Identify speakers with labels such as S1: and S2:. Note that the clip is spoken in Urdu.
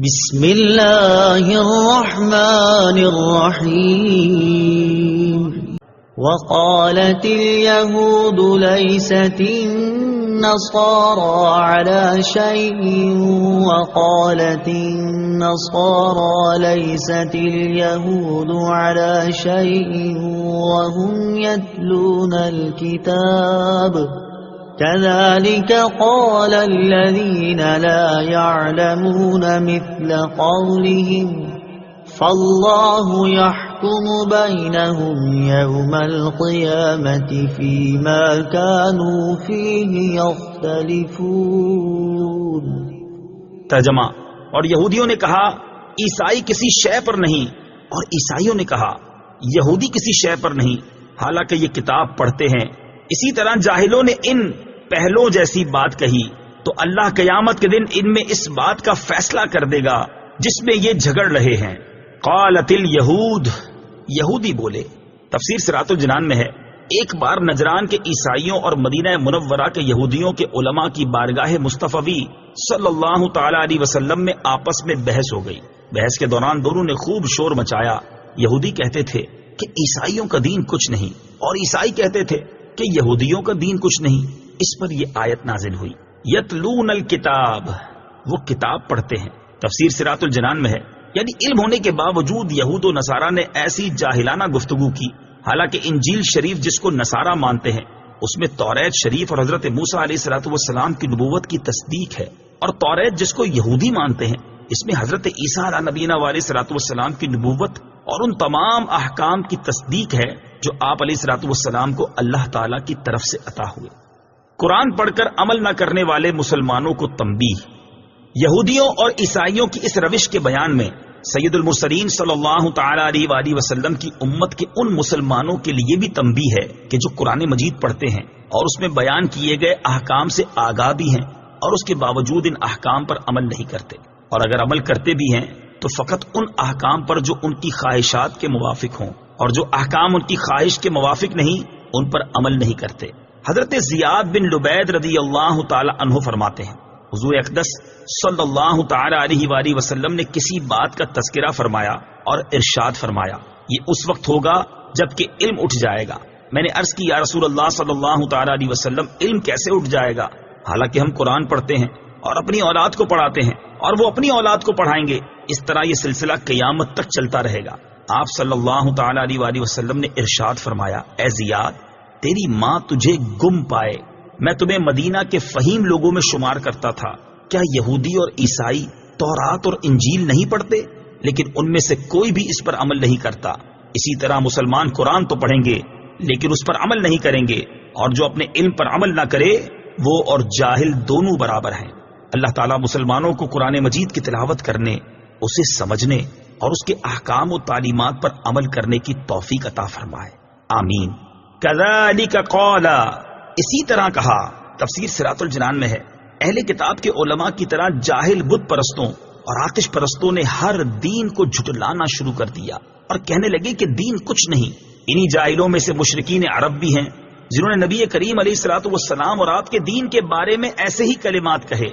S1: بسم اللہ الرحمن الرحیم وقالت اليهود ليست النصارى على شيء وقالت النصارى ليست اليهود على شيء وهم يتلون الكتاب كذلك قال الذين لا يعلمون مثل قولهم فالله يحكم بينهم يوم القيامة فيما كانوا فيه يختلفون۔
S2: ترجمہ: اور یہودیوں نے کہا عیسائی کسی شے پر نہیں، اور عیسائیوں نے کہا یہودی کسی شے پر نہیں، حالانکہ یہ کتاب پڑھتے ہیں۔ اسی طرح جاہلوں نے ان پہلوں جیسی بات کہی تو اللہ قیامت کے دن ان میں اس بات کا فیصلہ کر دے گا جس میں یہ جھگڑ رہے ہیں۔ قالت الیہود، یہودی بولے۔ تفسیر صراط الجنان میں ہے، ایک بار نجران کے عیسائیوں اور مدینہ منورہ کے یہودیوں کے علماء کی بارگاہ مصطفی صلی اللہ تعالی علیہ وسلم میں آپس میں بحث ہو گئی۔ بحث کے دوران دونوں نے خوب شور مچایا۔ یہودی کہتے تھے کہ عیسائیوں کا دین کچھ نہیں، اور عیسائی کہتے تھے کہ یہودیوں کا دین کچھ نہیں۔ اس پر یہ آیت نازل ہوئی، یتلون الکتاب، وہ کتاب پڑھتے ہیں۔ تفسیر صراط الجنان میں ہے، یعنی علم ہونے کے باوجود یہود و نصارہ نے ایسی جاہلانہ گفتگو کی، حالانکہ انجیل شریف جس کو نصارہ مانتے ہیں اس میں توریت شریف اور حضرت موسیٰ علیہ السلام کی نبوت کی تصدیق ہے، اور توریت جس کو یہودی مانتے ہیں اس میں حضرت عیسیٰ علیہ نبینا علیہ السلام کی نبوت اور ان تمام احکام کی تصدیق ہے جو آپ علیہ السلام کو اللہ تعالیٰ کی طرف سے عطا ہوئے۔ قرآن پڑھ کر عمل نہ کرنے والے مسلمانوں کو تنبیہ۔ یہودیوں اور عیسائیوں کی اس روش کے بیان میں سید المرسلین صلی اللہ تعالی علیہ وآلہ وسلم کی امت کے ان مسلمانوں کے لیے بھی تنبیہ ہے کہ جو قرآن مجید پڑھتے ہیں اور اس میں بیان کیے گئے احکام سے آگاہ بھی ہیں اور اس کے باوجود ان احکام پر عمل نہیں کرتے، اور اگر عمل کرتے بھی ہیں تو فقط ان احکام پر جو ان کی خواہشات کے موافق ہوں، اور جو احکام ان کی خواہش کے موافق نہیں ان پر عمل نہیں کرتے۔ حضرت زیاد بن لبید رضی اللہ تعالی عنہ فرماتے ہیں، حضور اقدس صلی اللہ تعالی علیہ وآلہ وسلم نے کسی بات کا تذکرہ فرمایا اور ارشاد فرمایا یہ اس وقت ہوگا جب کہ علم اٹھ جائے گا۔ میں نے عرض کی یا رسول اللہ صلی اللہ تعالی علیہ وسلم علم کیسے اٹھ جائے گا؟ حالانکہ ہم قرآن پڑھتے ہیں اور اپنی اولاد کو پڑھاتے ہیں اور وہ اپنی اولاد کو پڑھائیں گے، اس طرح یہ سلسلہ قیامت تک چلتا رہے گا۔ آپ صلی اللہ تعالی علیہ وآلہ وسلم نے ارشاد فرمایا اے زیاد، تیری ماں تجھے گم پائے، میں تمہیں مدینہ کے فہیم لوگوں میں شمار کرتا تھا۔ کیا یہودی اور عیسائی تورات اور انجیل نہیں پڑھتے؟ لیکن ان میں سے کوئی بھی اس پر عمل نہیں کرتا۔ اسی طرح مسلمان قرآن تو پڑھیں گے لیکن اس پر عمل نہیں کریں گے، اور جو اپنے علم پر عمل نہ کرے وہ اور جاہل دونوں برابر ہیں۔ اللہ تعالیٰ مسلمانوں کو قرآن مجید کی تلاوت کرنے، اسے سمجھنے اور اس کے احکام و تعلیمات پر عمل کرنے کی توفیق عطا فرمائے، آمین۔ کذالک قال، اسی طرح کہا۔ تفسیر صراط الجنان میں ہے، اہل کتاب کے علماء کی طرح جاہل بت پرستوں اور آتش پرستوں نے ہر دین کو جھٹلانا شروع کر دیا اور کہنے لگے کہ دین کچھ نہیں۔ انہی جاہلوں میں سے مشرکین عرب بھی ہیں جنہوں نے نبی کریم علیہ الصلوۃ والسلام اور آپ کے دین کے بارے میں ایسے ہی کلمات کہے